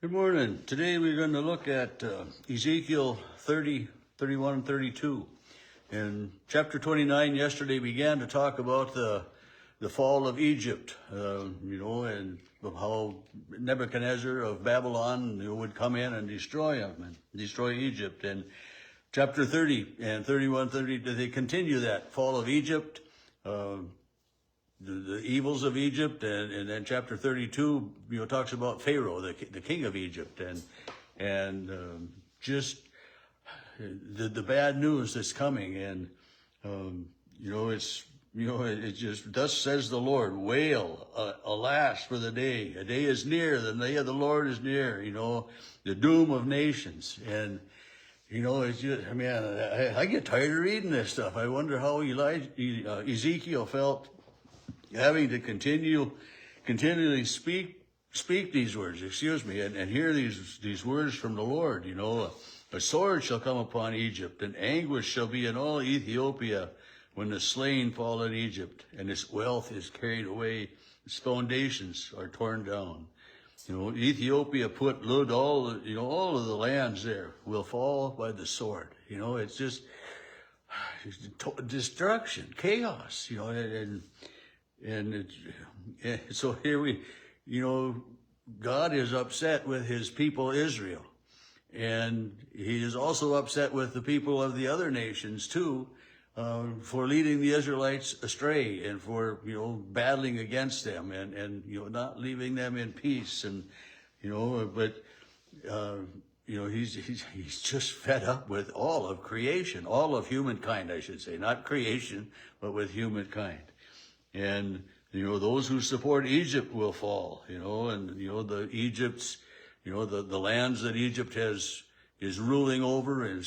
Good morning. Today we're going to look at Ezekiel 30, 31, and 32. In chapter 29, yesterday began to talk about the fall of Egypt, and how Nebuchadnezzar of Babylon would come in and destroy them and destroy Egypt. And chapter 30 and 31, 30, they continue that fall of Egypt, the evils of Egypt, and then chapter 32, talks about Pharaoh, the king of Egypt, and just the bad news that's coming, and it just thus says the Lord, wail, alas for the day. A day is near, the day of the Lord is near. The doom of nations, and it's just, I get tired of reading this stuff. I wonder how Ezekiel felt having to continually speak these words, and hear these words from the Lord. A sword shall come upon Egypt, and anguish shall be in all Ethiopia when the slain fall in Egypt, and its wealth is carried away, its foundations are torn down. Ethiopia put Lud, all of the lands there will fall by the sword. It's just destruction, chaos, so here God is upset with his people Israel, and he is also upset with the people of the other nations too, for leading the Israelites astray and for battling against them and not leaving them in peace, and he's just fed up with all of creation, all of humankind, I should say, not creation, but with humankind. And those who support Egypt will fall, and the lands that Egypt is ruling over and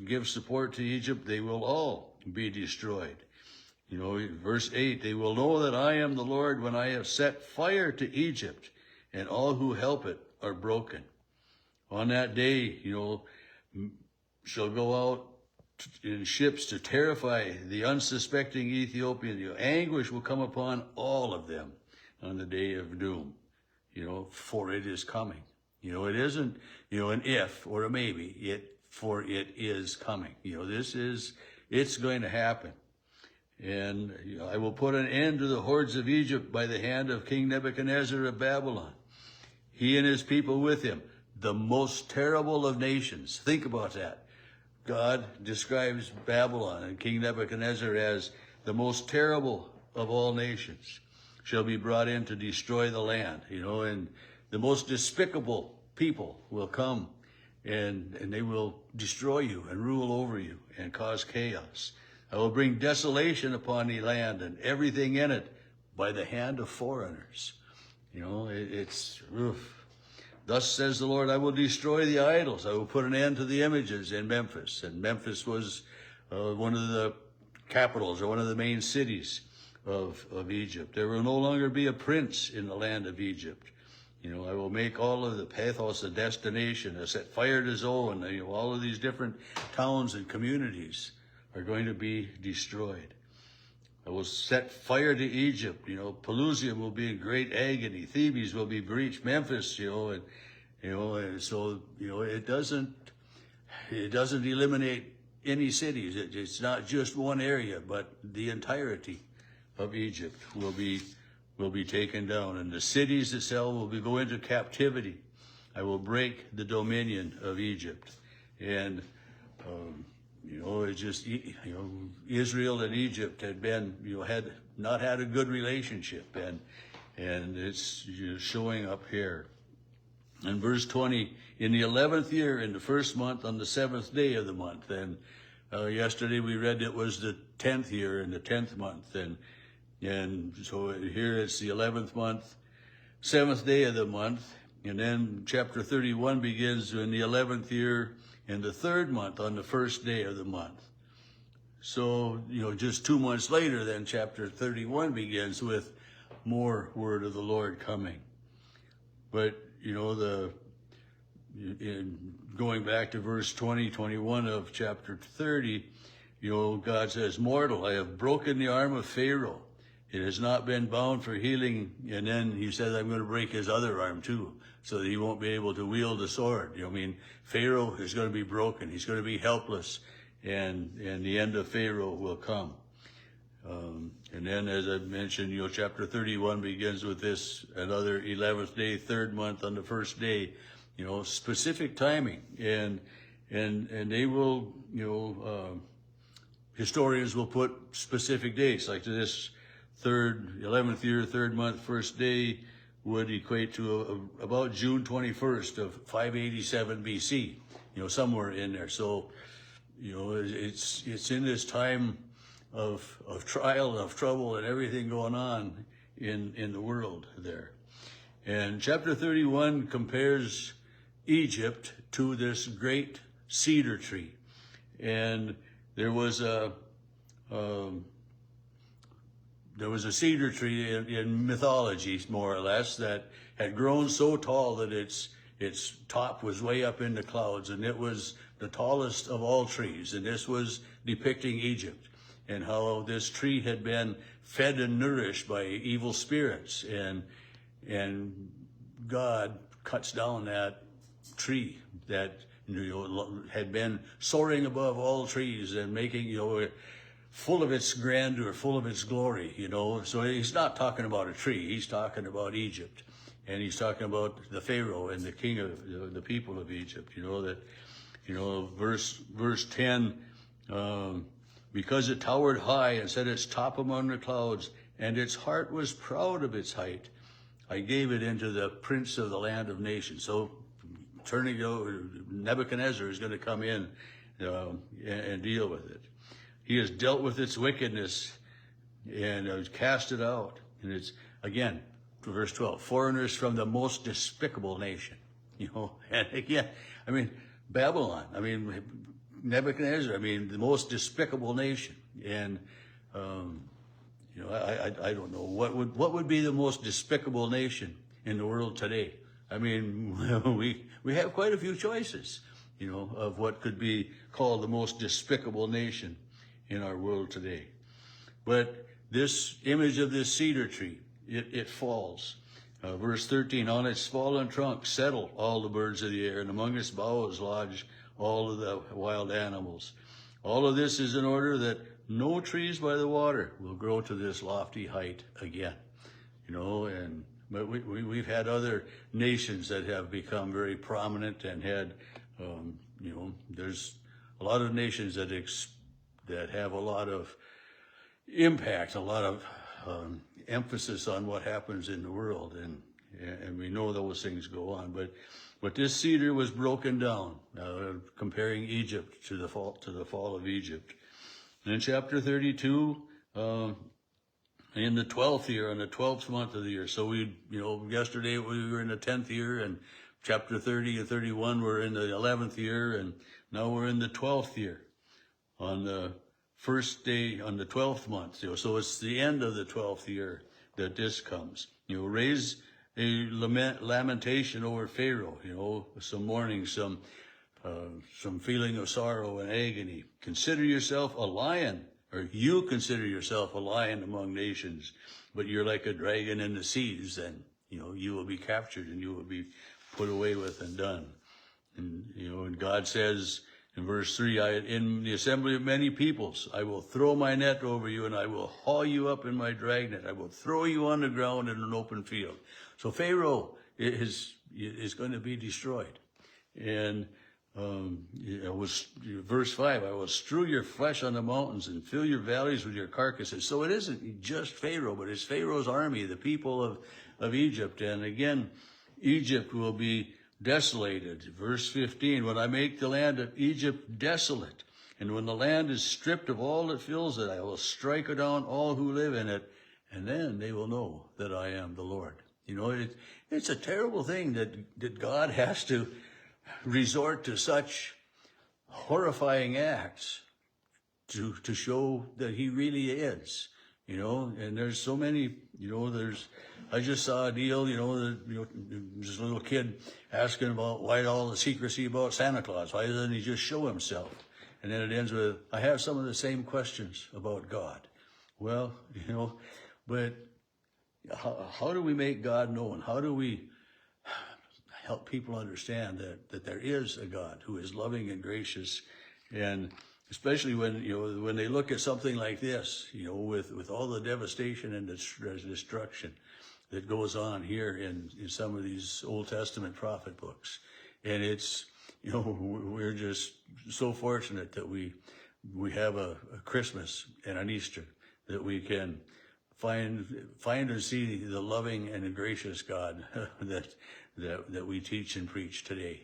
gives support to Egypt, they will all be destroyed. Verse 8, they will know that I am the Lord when I have set fire to Egypt, and all who help it are broken. On that day, shall go out in ships to terrify the unsuspecting Ethiopian. Anguish will come upon all of them on the day of doom, for it is coming. It isn't, an if or a maybe, for it is coming. It's going to happen. And I will put an end to the hordes of Egypt by the hand of King Nebuchadnezzar of Babylon, he and his people with him, the most terrible of nations. Think about that. God describes Babylon and King Nebuchadnezzar as the most terrible of all nations, shall be brought in to destroy the land, and the most despicable people will come and they will destroy you and rule over you and cause chaos. I will bring desolation upon the land and everything in it by the hand of foreigners. Thus says the Lord, I will destroy the idols. I will put an end to the images in Memphis. And Memphis was one of the capitals, or one of the main cities of Egypt. There will no longer be a prince in the land of Egypt. I will make all of the Pathos a destination. I set fire to Zoan. All of these different towns and communities are going to be destroyed. I will set fire to Egypt. Pelusium will be in great agony. Thebes will be breached. Memphis, and so it doesn't eliminate any cities. It's not just one area, but the entirety of Egypt will be taken down, and the cities itself will go into captivity. I will break the dominion of Egypt, and Israel and Egypt had not had a good relationship, and it's showing up here. In verse 20, in the 11th year, in the first month, on the 7th day of the month, and yesterday we read it was the 10th year in the 10th month, and so here it's the 11th month, 7th day of the month, and then chapter 31 begins in the 11th year, in the 3rd month, on the 1st day of the month. So, just 2 months later, then chapter 31 begins with more word of the Lord coming. But, going back to verse 20, 21 of chapter 30, God says, mortal, I have broken the arm of Pharaoh. It has not been bound for healing. And then he says, I'm going to break his other arm too, so that he won't be able to wield the sword. You know, I mean, Pharaoh is going to be broken. He's going to be helpless, and the end of Pharaoh will come. And then, as I mentioned, you know, chapter 31 begins with this, another 11th day, third month on the first day, you know, specific timing. And they will, you know, historians will put specific dates, like this 11th year, third month, first day would equate to about June 21st of 587 BC, you know, somewhere in there. So, you know, it's in this time of trial, of trouble, and everything going on in the world there. And chapter 31 compares Egypt to this great cedar tree. And there was a cedar tree in mythology, more or less, that had grown so tall that its top was way up in the clouds, and it was the tallest of all trees. And this was depicting Egypt, and how this tree had been fed and nourished by evil spirits, and God cuts down that tree that, you know, had been soaring above all trees and making, you know, full of its grandeur, full of its glory, you know. So he's not talking about a tree, he's talking about Egypt, and he's talking about the Pharaoh and the king of the people of Egypt, you know, that, you know, verse 10, because it towered high and set its top among the clouds, and its heart was proud of its height, I gave it into the prince of the land of nations. So turning over, Nebuchadnezzar is going to come in and deal with it. He has dealt with its wickedness and cast it out. And it's, again, verse 12, foreigners from the most despicable nation. You know, and again, I mean, Babylon, I mean, Nebuchadnezzar, I mean, the most despicable nation. And, you know, I don't know, what would be the most despicable nation in the world today? I mean, we have quite a few choices, you know, of what could be called the most despicable nation in our world today. But this image of this cedar tree, it falls. Verse 13, on its fallen trunk settle all the birds of the air, and among its boughs lodge all of the wild animals. All of this is in order that no trees by the water will grow to this lofty height again. You know, but we've had other nations that have become very prominent and had, you know, there's a lot of nations that have a lot of impact, a lot of emphasis on what happens in the world, and we know those things go on. But this cedar was broken down, comparing Egypt to the fall of Egypt. And in chapter 32, in the 12th year, in the 12th month of the year. So yesterday we were in the 10th year, and chapter 30 and 31 were in the 11th year, and now we're in the 12th year. On the first day, on the 12th month, so it's the end of the 12th year that this comes. Raise a lamentation over Pharaoh, some mourning, some feeling of sorrow and agony. Consider yourself a lion, or you consider yourself a lion among nations, but you're like a dragon in the seas, then, you will be captured and you will be put away with and done. And God says in verse 3, in the assembly of many peoples, I will throw my net over you, and I will haul you up in my dragnet. I will throw you on the ground in an open field. So Pharaoh is going to be destroyed. And verse 5, I will strew your flesh on the mountains and fill your valleys with your carcasses. So it isn't just Pharaoh, but it's Pharaoh's army, the people of Egypt. And again, Egypt will be desolated. Verse 15, when I make the land of Egypt desolate, and when the land is stripped of all that fills it, I will strike down all who live in it, and then they will know that I am the Lord. It's a terrible thing that God has to resort to such horrifying acts to show that he really is, and there's so many, I just saw a deal, this little kid asking about why all the secrecy about Santa Claus, why doesn't he just show himself? And then it ends with, I have some of the same questions about God. Well, But how do we make God known? How do we help people understand that there is a God who is loving and gracious? And especially when they look at something like this, with all the devastation and destruction that goes on here in some of these Old Testament prophet books. And it's, we're just so fortunate that we have a Christmas and an Easter that we can find and see the loving and gracious God that we teach and preach today.